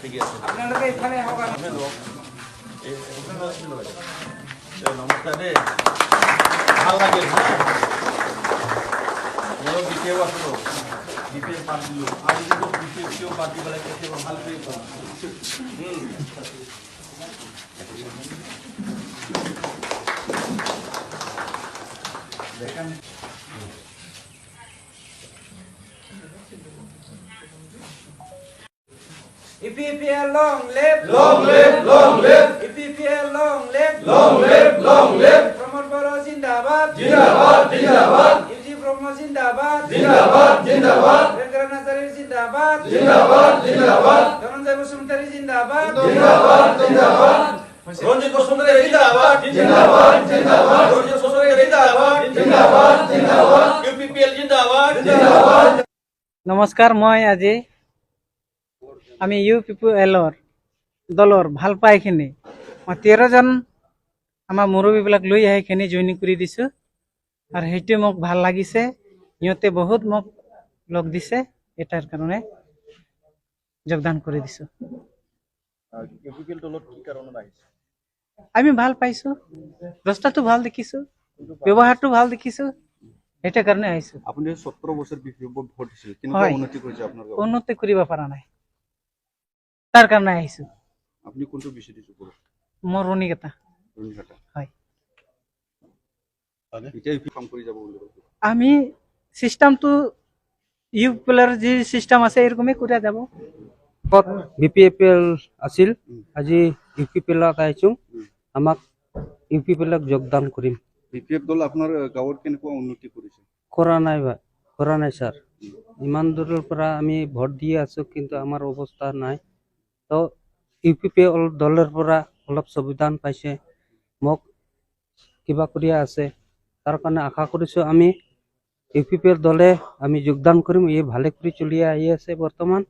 ঠিক আছে আপোনালোকে ইফালে আহক নমস্কাৰ দেই ভাল লাগিল মই বিশেষ আছো বিশেষ পাত দিলোঁ আৰু যিটো বিশেষ কিয় পাত দিব লাগে কেতিয়াবা ভাল কৰি পাম দেখেন EPPL long live, long live, long live. EPPL long live, long live, long live. Pramod Baro Zindabad, Zindabad, Zindabad. UG Promo Zindabad, Zindabad, Zindabad. Rengrana Tari Zindabad, Zindabad, Zindabad. Dhananjay Basumtari Zindabad, Zindabad, Zindabad. Ronjit Basumtari Zindabad, Zindabad, Zindabad. Ronjit Basumtari Zindabad, Zindabad, Zindabad. EPPL Zindabad, Zindabad. নমস্কাৰ মই আজি আমি UPPLৰ দলৰ ভাল পাইখিনি মই 13জন আমাৰ মুৰব্বীবিলাক লৈ আহিখিনি joining কৰি দিছোঁ আৰু সেইটো মোক ভাল লাগিছে ইহঁতে বহুত মোক লগ দিছে এটাৰ কাৰণে যোগদান কৰি দিছোঁ UPPL দলত কি কাৰণত আহিছে আমি ভাল পাইছোঁ ৰাস্তাটো ভাল দেখিছোঁ ব্যৱহাৰটো ভাল দেখিছোঁ এটা কাৰণে আহিছোঁ আপুনি 17 বছৰ বিপিএল ভোট দিছিল কিন্তু উন্নতি কৰিছে আপোনাৰ উন্নতি কৰিব পৰা নাই তাৰ কাৰণে আহিছো আপুনি কোনটো বিচাৰিছে পুৰো মোৰ ৰুণিকেটা হয় এতিয়া ইপি কাম কৰি যাব বুলি আমি সিস্টেমটো ইউপিএলৰ যি সিস্টেম আছে এৰকমই কৰি যাব বিপিএল আছিল আজি ইউপিএলত আহিছো আমাক ইউপিএলক যোগদান কৰিম বিপিএফ দল আপোনাৰ গাঁৱত কেনেকুৱা উন্নতি কৰিছে কৰা নাই স্যাৰ ইমান দূৰৰ পৰা আমি ভোট দি আছো কিন্তু আমাৰ অৱস্থা নাই তো ইউপিএল দলৰ পৰা অলপ সুবিধান পাইছে মোক কিবা কৰি আছে তাৰ কাৰণে আশা কৰিছো আমি ইউপিএল দলে আমি যোগদান কৰিম এই ভালে কৰি চলি আহি আছে বৰ্তমান